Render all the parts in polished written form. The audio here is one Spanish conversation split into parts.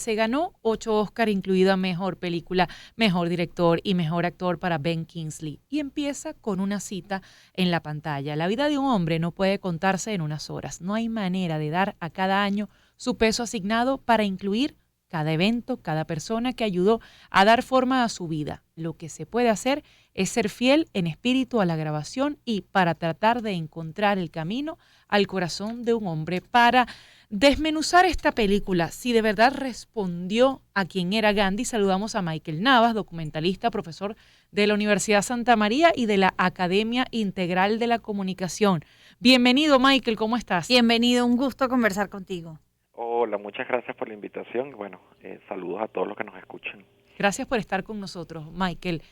Se ganó 8 Oscar, incluida Mejor Película, Mejor Director y Mejor Actor para Ben Kingsley. Y empieza con una cita en la pantalla. La vida de un hombre no puede contarse en unas horas. No hay manera de dar a cada año su peso asignado para incluir cada evento, cada persona que ayudó a dar forma a su vida. Lo que se puede hacer es ser fiel en espíritu a la grabación y para tratar de encontrar el camino al corazón de un hombre para desmenuzar esta película, si de verdad respondió a quién era Gandhi. Saludamos a Michael Navas, documentalista, profesor de la Universidad Santa María y de la Academia Integral de la Comunicación. Bienvenido, Michael, ¿cómo estás? Bienvenido, un gusto conversar contigo. Hola, muchas gracias por la invitación. Bueno, saludos a todos los que nos escuchan. Gracias por estar con nosotros, Michael.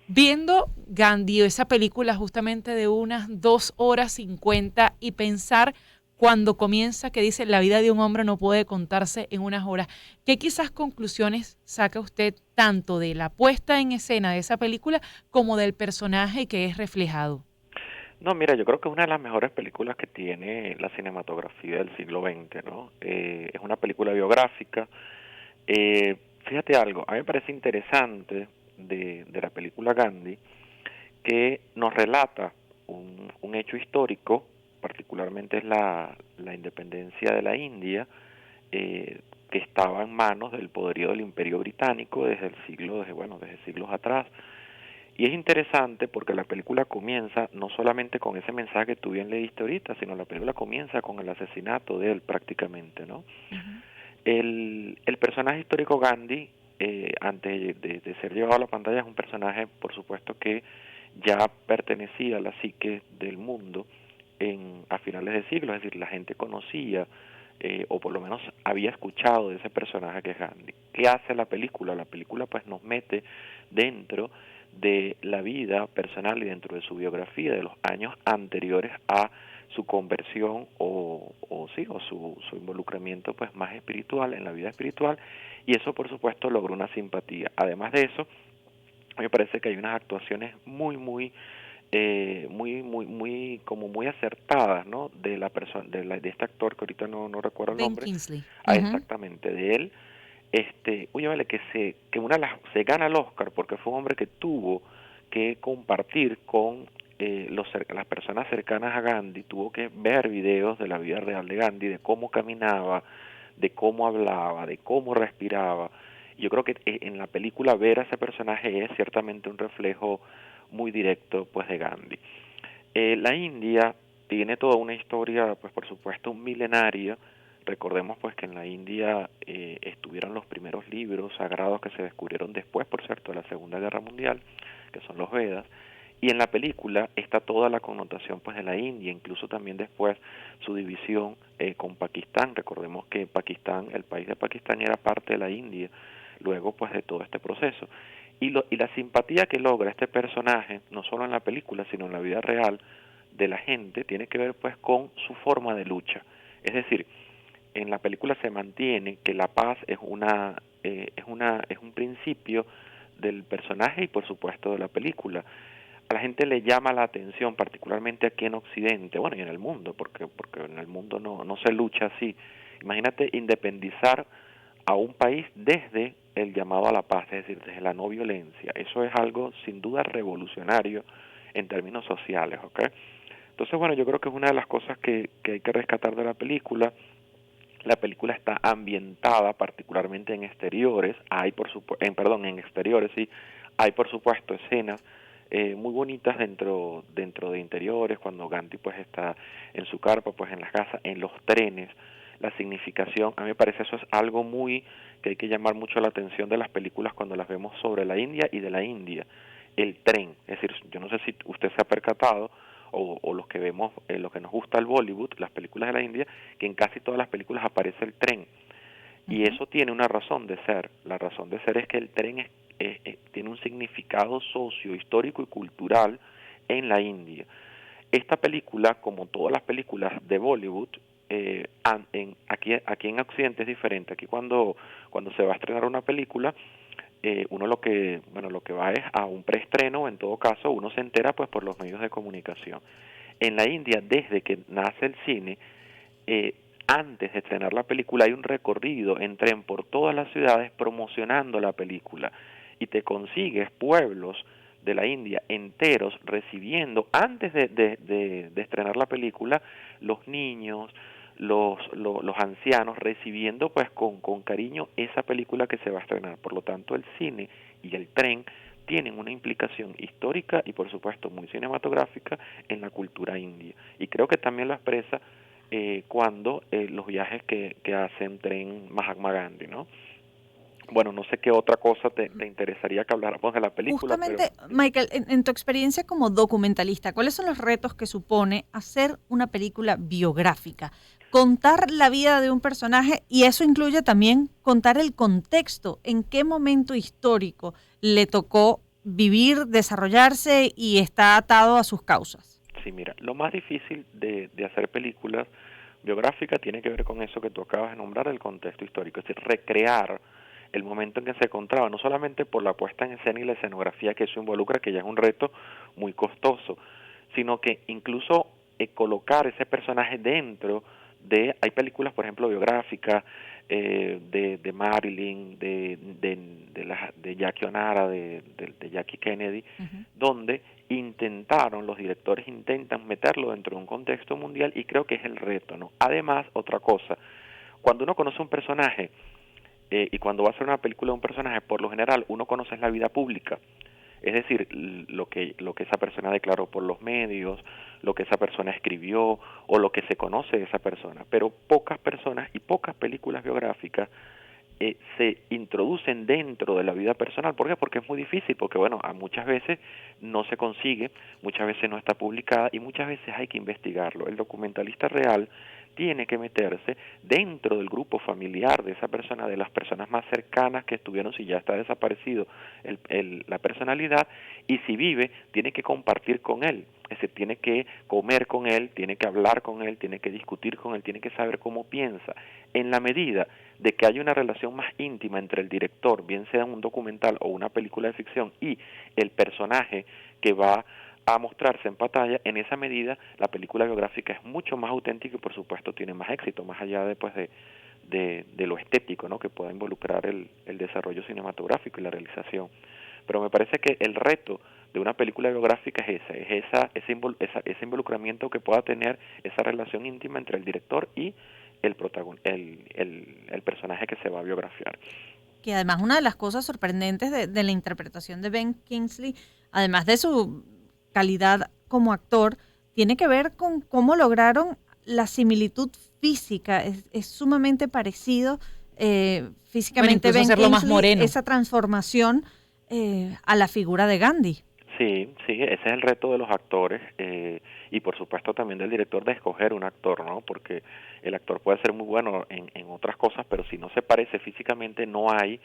Viendo Gandhi, esa película justamente de unas 2 horas 50 y pensar cuando comienza que dice la vida de un hombre no puede contarse en unas horas, ¿qué quizás conclusiones saca usted tanto de la puesta en escena de esa película como del personaje que es reflejado? No, mira, yo creo que es una de las mejores películas que tiene la cinematografía del siglo XX, ¿no? Es una película biográfica. Fíjate algo, a mí me parece interesante de la película Gandhi que nos relata un hecho histórico, particularmente es la independencia de la India, que estaba en manos del poderío del Imperio Británico desde siglos atrás. Y es interesante porque la película comienza no solamente con ese mensaje que tú bien leíste ahorita, sino la película comienza con el asesinato de él prácticamente, ¿no? Ujú. El personaje histórico Gandhi, antes de ser llevado a la pantalla, es un personaje, por supuesto, que ya pertenecía a la psique del mundo a finales de siglo, es decir, la gente conocía, o por lo menos había escuchado de ese personaje que es Gandhi. ¿Qué hace la película? La película pues nos mete dentro de la vida personal y dentro de su biografía de los años anteriores a su conversión o su involucramiento pues más espiritual en la vida espiritual, y eso por supuesto logró una simpatía. Además de eso, a mí me parece que hay unas actuaciones muy acertadas, ¿no? De la persona, de este actor que ahorita no recuerdo el Ben nombre. Kingsley. Ujú. Exactamente, de él. Oye, vale, que se gana el Oscar porque fue un hombre que tuvo que compartir con las personas cercanas a Gandhi, tuvo que ver videos de la vida real de Gandhi, de cómo caminaba, de cómo hablaba, de cómo respiraba. Yo creo que en la película ver a ese personaje es ciertamente un reflejo muy directo pues de Gandhi. La India tiene toda una historia, pues por supuesto, milenaria. Recordemos pues que en la India estuvieron los primeros libros sagrados que se descubrieron después, por cierto, de la Segunda Guerra Mundial, que son los Vedas. Y en la película está toda la connotación pues de la India, incluso también después su división con Pakistán. Recordemos que Pakistán, el país de Pakistán era parte de la India, luego pues de todo este proceso. Y la simpatía que logra este personaje, no solo en la película, sino en la vida real de la gente, tiene que ver pues con su forma de lucha. Es decir, en la película se mantiene que la paz es un principio del personaje y por supuesto de la película. A la gente le llama la atención, particularmente aquí en Occidente, bueno, y en el mundo, porque en el mundo no se lucha así. Imagínate independizar a un país desde el llamado a la paz, es decir, desde la no violencia. Eso es algo sin duda revolucionario en términos sociales, ¿ok? Entonces, bueno, yo creo que es una de las cosas que hay que rescatar de la película. La película está ambientada particularmente en exteriores, en exteriores, sí, hay por supuesto escenas muy bonitas dentro de interiores, cuando Gandhi pues está en su carpa, pues en las casas, en los trenes, la significación, a mí me parece eso es algo muy que hay que llamar mucho la atención de las películas cuando las vemos sobre la India y de la India, el tren, es decir, yo no sé si usted se ha percatado o los que vemos, los que nos gusta el Bollywood, las películas de la India, que en casi todas las películas aparece el tren. Y Ujú. eso tiene una razón de ser. La razón de ser es que el tren tiene un significado socio, histórico y cultural en la India. Esta película, como todas las películas de Bollywood, aquí en Occidente es diferente. Aquí cuando se va a estrenar una película, uno lo que va es a un preestreno, en todo caso uno se entera pues por los medios de comunicación. En la India, desde que nace el cine, eh, antes de estrenar la película hay un recorrido en tren por todas las ciudades promocionando la película y te consigues pueblos de la India enteros recibiendo antes de estrenar la película, los niños, los ancianos recibiendo pues con cariño esa película que se va a estrenar. Por lo tanto, el cine y el tren tienen una implicación histórica y por supuesto muy cinematográfica en la cultura india. Y creo que también lo expresa cuando los viajes que hace en tren Mahatma Gandhi, ¿no? Bueno, no sé qué otra cosa te interesaría que habláramos de la película. Justamente, pero Michael, en tu experiencia como documentalista, ¿cuáles son los retos que supone hacer una película biográfica? Contar la vida de un personaje, y eso incluye también contar el contexto, en qué momento histórico le tocó vivir, desarrollarse y está atado a sus causas. Sí, mira, lo más difícil de hacer películas biográficas tiene que ver con eso que tú acabas de nombrar, el contexto histórico, es decir, recrear el momento en que se encontraba, no solamente por la puesta en escena y la escenografía que eso involucra, que ya es un reto muy costoso, sino que incluso colocar ese personaje dentro hay películas, por ejemplo, biográficas de Marilyn, de Jackie Onara, de Jackie Kennedy, donde los directores intentan meterlo dentro de un contexto mundial y creo que es el reto, ¿no? Además, otra cosa, cuando uno conoce un personaje, y cuando va a hacer una película de un personaje, por lo general uno conoce la vida pública, es decir, lo que esa persona declaró por los medios, lo que esa persona escribió o lo que se conoce de esa persona, pero pocas personas y pocas películas biográficas se introducen dentro de la vida personal. ¿Por qué? Porque es muy difícil, porque bueno, muchas veces no se consigue, muchas veces no está publicada y muchas veces hay que investigarlo. El documentalista real tiene que meterse dentro del grupo familiar de esa persona, de las personas más cercanas que estuvieron, si ya está desaparecido la personalidad, y si vive, tiene que compartir con él, es decir, tiene que comer con él, tiene que hablar con él, tiene que discutir con él, tiene que saber cómo piensa. En la medida de que haya una relación más íntima entre el director, bien sea un documental o una película de ficción, y el personaje que va a mostrarse en pantalla, en esa medida la película biográfica es mucho más auténtica y por supuesto tiene más éxito, más allá de lo estético, ¿no?, que pueda involucrar el desarrollo cinematográfico y la realización. Pero me parece que el reto de una película biográfica es ese involucramiento que pueda tener esa relación íntima entre el director y el personaje que se va a biografiar. Que además una de las cosas sorprendentes de la interpretación de Ben Kingsley, además de su calidad como actor, tiene que ver con cómo lograron la similitud física. Es sumamente parecido físicamente Ben hacerlo Kingsley, más moreno. esa transformación a la figura de Gandhi. Sí, ese es el reto de los actores y por supuesto también del director de escoger un actor, ¿no? Porque el actor puede ser muy bueno en otras cosas, pero si no se parece físicamente no hay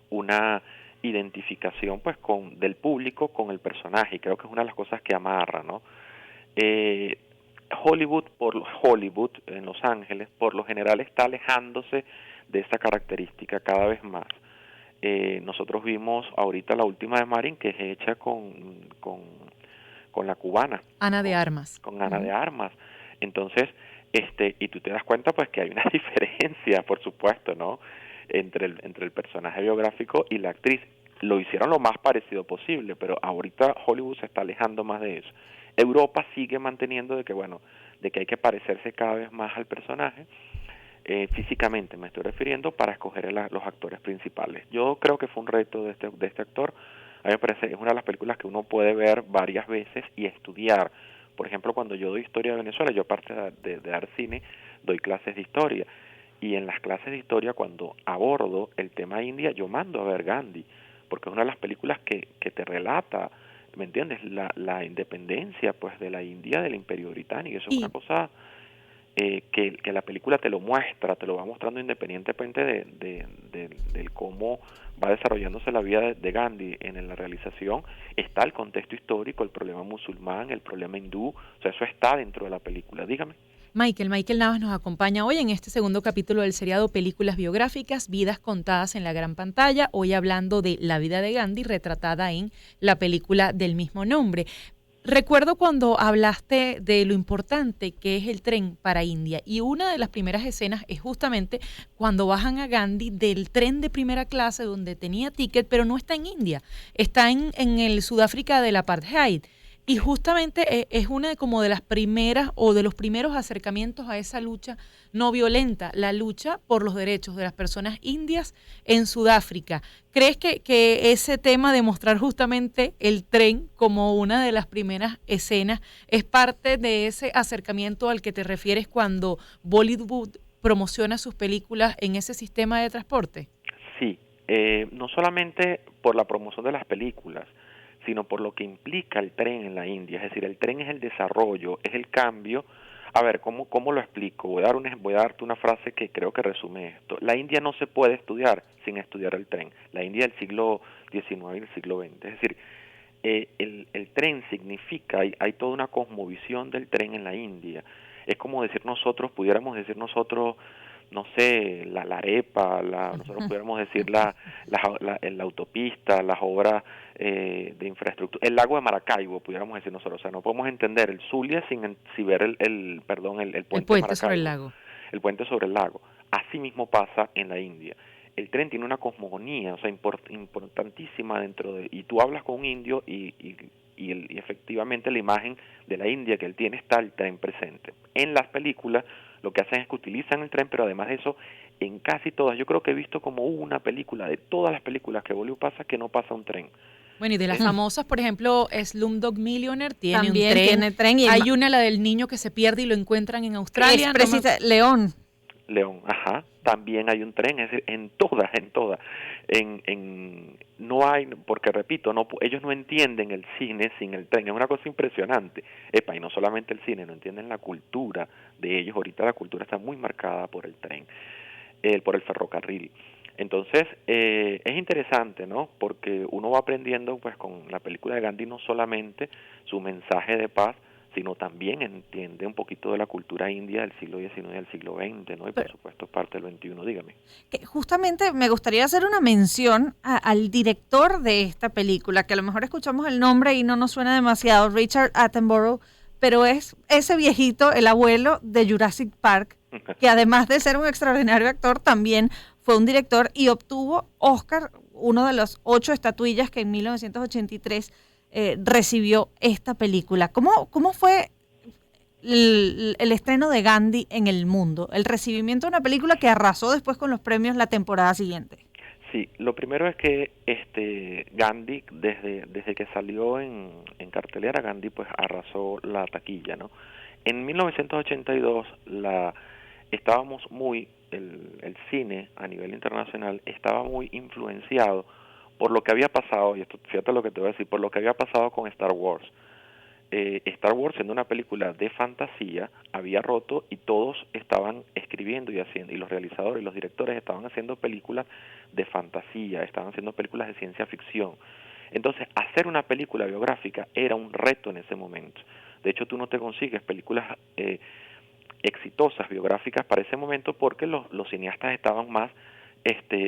una identificación pues del público con el personaje, y creo que es una de las cosas que amarra, ¿no? Hollywood en Los Ángeles por lo general está alejándose de esa característica cada vez más. Nosotros vimos ahorita la última de Marin, que es hecha con la cubana, Ana de Armas. Con Ana de Armas. Entonces, y tú te das cuenta pues que hay una diferencia, por supuesto, ¿no?, entre el personaje biográfico y la actriz. Lo hicieron lo más parecido posible, pero ahorita Hollywood se está alejando más de eso. Europa sigue manteniendo de que hay que parecerse cada vez más al personaje, físicamente me estoy refiriendo, para escoger los actores principales. Yo creo que fue un reto de este actor. A mí me parece es una de las películas que uno puede ver varias veces y estudiar. Por ejemplo, cuando yo doy historia de Venezuela, yo aparte de dar cine, doy clases de historia. Y en las clases de historia, cuando abordo el tema India, yo mando a ver Gandhi, porque es una de las películas que te relata, ¿me entiendes?, la independencia pues de la India del Imperio Británico. Eso es una cosa que la película te lo muestra, te lo va mostrando independientemente del cómo va desarrollándose la vida de Gandhi. En la realización está el contexto histórico, el problema musulmán, el problema hindú, o sea, eso está dentro de la película. Dígame. Michael Navas nos acompaña hoy en este segundo capítulo del seriado Películas Biográficas, Vidas Contadas en la Gran Pantalla, hoy hablando de la vida de Gandhi retratada en la película del mismo nombre. Recuerdo cuando hablaste de lo importante que es el tren para India y una de las primeras escenas es justamente cuando bajan a Gandhi del tren de primera clase donde tenía ticket, pero no está en India, está en el Sudáfrica del apartheid. Y justamente es una como de las primeras o de los primeros acercamientos a esa lucha no violenta, la lucha por los derechos de las personas indias en Sudáfrica. ¿Crees que ese tema de mostrar justamente el tren como una de las primeras escenas es parte de ese acercamiento al que te refieres cuando Bollywood promociona sus películas en ese sistema de transporte? Sí, no solamente por la promoción de las películas, sino por lo que implica el tren en la India. Es decir, el tren es el desarrollo, es el cambio. A ver, ¿cómo lo explico? Voy a darte una frase que creo que resume esto. La India no se puede estudiar sin estudiar el tren. La India del siglo XIX y del siglo XX. Es decir, el tren significa, hay toda una cosmovisión del tren en la India. Es como decir nosotros, pudiéramos decir nosotros, no sé, la arepa, nosotros pudiéramos decir la autopista, las obras de infraestructura, el lago de Maracaibo, pudiéramos decir nosotros. O sea, no podemos entender el Zulia sin ver el El puente de puente sobre el Maracaibo, lago. el puente sobre el lago. Así mismo pasa en la India. El tren tiene una cosmogonía, o sea, importantísima dentro de... Y tú hablas con un indio y efectivamente la imagen de la India que él tiene está el tren presente. En las películas lo que hacen es que utilizan el tren, pero además de eso, en casi todas, yo creo que he visto como una película, de todas las películas que Bollywood pasa, que no pasa un tren. Bueno, y de las Es, famosas, por ejemplo, Slumdog Millionaire tiene un También tren. tiene tren y Hay una, la del niño que se pierde y lo encuentran en es Australia. precisa, León. León, ajá, también hay un tren, es decir, en todas, no hay, porque repito, ellos no entienden el cine sin el tren, es una cosa impresionante, y no solamente el cine, no entienden la cultura de ellos, ahorita la cultura está muy marcada por el tren, por el ferrocarril. Entonces, es interesante, ¿no? Porque uno va aprendiendo, pues, con la película de Gandhi, no solamente su mensaje de paz, sino también entiende un poquito de la cultura india del siglo XIX y del siglo XX, ¿no? Y por Pero, supuesto parte del XXI, dígame. que justamente me gustaría hacer una mención al director de esta película, que a lo mejor escuchamos el nombre y no nos suena demasiado, Richard Attenborough, pero es ese viejito, el abuelo de Jurassic Park, que además de ser un extraordinario actor, también fue un director y obtuvo Oscar, uno de los 8 estatuillas que en 1983 recibió esta película. ¿Cómo fue el estreno de Gandhi en el mundo? El recibimiento de una película que arrasó después con los premios la temporada siguiente. Sí, lo primero es que Gandhi, desde que salió en cartelera, Gandhi pues arrasó la taquilla, ¿no? En 1982 estábamos el cine a nivel internacional estaba muy influenciado por lo que había pasado, y esto fíjate lo que te voy a decir, por lo que había pasado con Star Wars. Star Wars, siendo una película de fantasía, había roto y todos estaban escribiendo y haciendo, y los realizadores y los directores estaban haciendo películas de fantasía, estaban haciendo películas de ciencia ficción. Entonces, hacer una película biográfica era un reto en ese momento. De hecho, tú no te consigues películas exitosas biográficas para ese momento porque los cineastas estaban más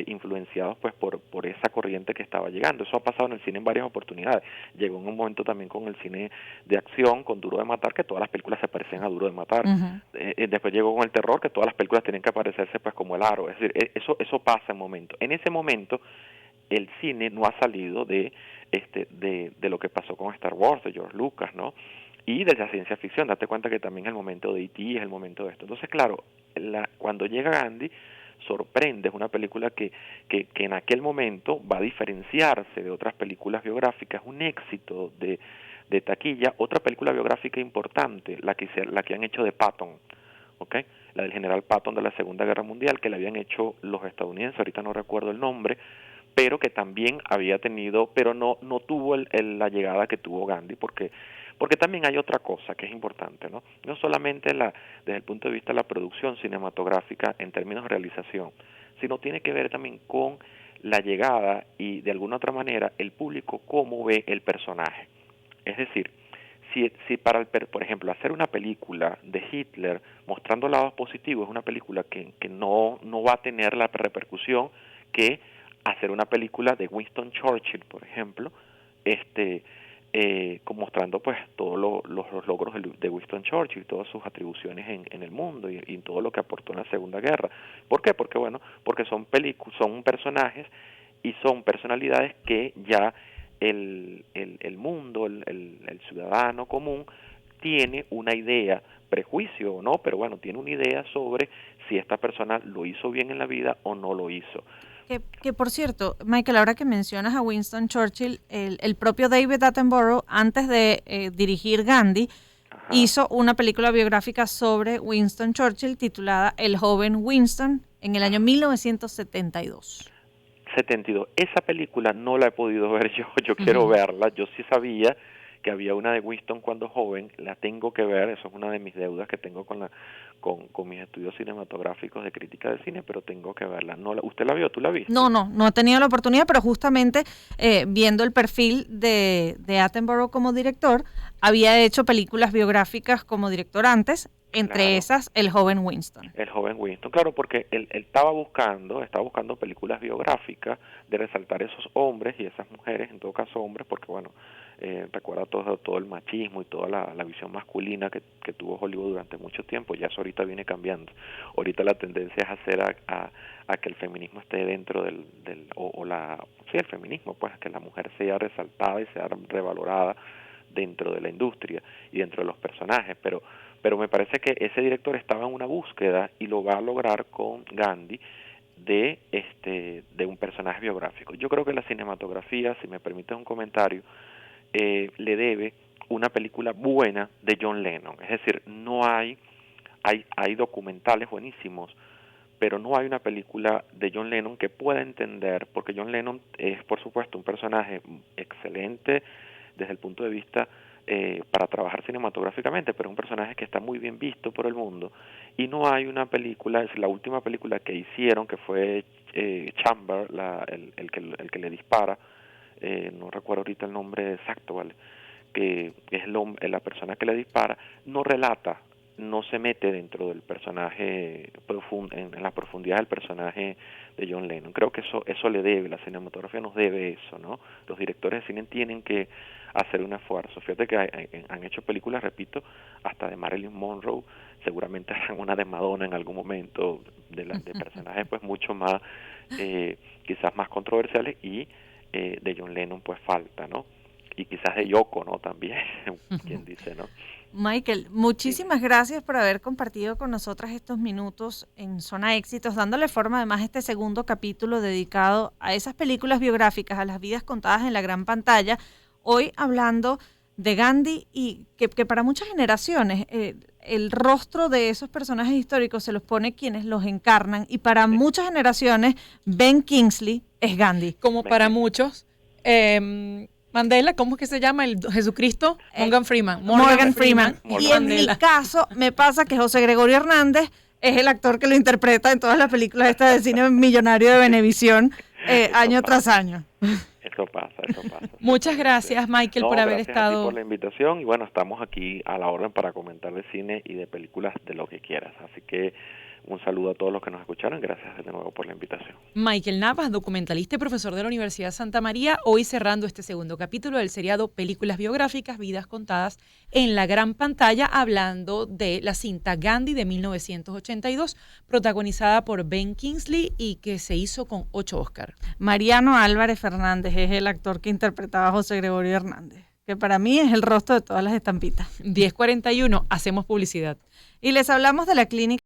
influenciados pues por esa corriente que estaba llegando. Eso ha pasado en el cine en varias oportunidades. Llegó en un momento también con el cine de acción, con Duro de Matar, que todas las películas se parecían a Duro de Matar. Después llegó con el terror, que todas las películas tienen que parecerse pues como El Aro. Es decir, eso pasa en momento. En ese momento el cine no ha salido de lo que pasó con Star Wars, de George Lucas, ¿no? Y de la ciencia ficción. Date cuenta que también el momento de E.T. es el momento de esto. Entonces, claro, cuando llega Gandhi, sorprende, es una película que en aquel momento va a diferenciarse de otras películas biográficas, un éxito de taquilla. Otra película biográfica importante, la que han hecho de Patton, ¿okay? La del general Patton de la Segunda Guerra Mundial, que la habían hecho los estadounidenses, ahorita no recuerdo el nombre, pero que también había tenido, pero no tuvo la llegada que tuvo Gandhi, porque también hay otra cosa que es importante, ¿no? No solamente desde el punto de vista de la producción cinematográfica en términos de realización, sino tiene que ver también con la llegada y de alguna otra manera el público cómo ve el personaje. Es decir, si por ejemplo, hacer una película de Hitler mostrando lados positivos es una película que no va a tener la repercusión que hacer una película de Winston Churchill, por ejemplo, mostrando pues todos los logros de Winston Churchill, todas sus atribuciones en el mundo y todo lo que aportó en la Segunda Guerra. ¿Por qué? Porque son personajes y son personalidades que ya el mundo, el ciudadano común tiene una idea, prejuicio o no, pero bueno, tiene una idea sobre si esta persona lo hizo bien en la vida o no lo hizo. Que por cierto, Michael, ahora que mencionas a Winston Churchill, el propio David Attenborough, antes de dirigir Gandhi, hizo una película biográfica sobre Winston Churchill titulada El joven Winston en el año 1972. 72. Esa película no la he podido ver yo quiero verla. Yo sí sabía que había una de Winston cuando joven, la tengo que ver, eso es una de mis deudas que tengo con mis estudios cinematográficos de crítica de cine, pero tengo que verla. ¿Usted la vio? ¿Tú la viste? No he tenido la oportunidad, pero justamente viendo el perfil de Attenborough como director, había hecho películas biográficas como director antes, entre esas El joven Winston. El joven Winston, claro, porque él estaba buscando películas biográficas de resaltar esos hombres y esas mujeres, en todo caso hombres, porque bueno, recuerda todo el machismo y toda la visión masculina que tuvo Hollywood durante mucho tiempo. Ya eso ahorita viene cambiando. Ahorita la tendencia es hacer a que el feminismo esté dentro el feminismo, pues que la mujer sea resaltada y sea revalorada dentro de la industria y dentro de los personajes, pero me parece que ese director estaba en una búsqueda y lo va a lograr con Gandhi de un personaje biográfico. Yo creo que la cinematografía, si me permite un comentario, le debe una película buena de John Lennon. Es decir, no hay documentales buenísimos, pero no hay una película de John Lennon que pueda entender, porque John Lennon es, por supuesto, un personaje excelente desde el punto de vista para trabajar cinematográficamente, pero es un personaje que está muy bien visto por el mundo, y no hay una película, es la última película que hicieron, que fue Chamber, el que le dispara, no recuerdo ahorita el nombre exacto, ¿vale? Que es la persona que le dispara, no relata, no se mete dentro del personaje en la profundidad del personaje de John Lennon. Creo que eso le debe, la cinematografía nos debe eso, ¿no? Los directores de cine tienen que hacer un esfuerzo. Fíjate que han hecho películas, repito, hasta de Marilyn Monroe, seguramente harán una de Madonna en algún momento, de personajes pues mucho más, quizás más controversiales, y de John Lennon pues falta, ¿no? Y quizás de Yoko, ¿no? También, quien dice, ¿no? Michael, muchísimas gracias por haber compartido con nosotras estos minutos en Zona Éxitos, dándole forma además a este segundo capítulo dedicado a esas películas biográficas, a las vidas contadas en la gran pantalla. Hoy hablando de Gandhi y que para muchas generaciones el rostro de esos personajes históricos se los pone quienes los encarnan, y para muchas generaciones Ben Kingsley es Gandhi. Como para muchos, Mandela, ¿cómo es que se llama? El Jesucristo, Morgan Freeman. Morgan Freeman. Y en mi caso, me pasa que José Gregorio Hernández es el actor que lo interpreta en todas las películas estas de cine millonario de Venevisión, año tras año. Eso pasa. Muchas gracias, Michael, por haber estado. A ti por la invitación, y bueno, estamos aquí a la orden para comentar de cine y de películas, de lo que quieras. Así que un saludo a todos los que nos escucharon. Gracias de nuevo por la invitación. Michael Navas, documentalista y profesor de la Universidad Santa María, hoy cerrando este segundo capítulo del seriado Películas Biográficas, Vidas Contadas en la Gran Pantalla, hablando de la cinta Gandhi de 1982, protagonizada por Ben Kingsley y que se hizo con 8 Oscars. Mariano Álvarez Fernández es el actor que interpretaba a José Gregorio Hernández, que para mí es el rostro de todas las estampitas. 10:41, hacemos publicidad. Y les hablamos de la clínica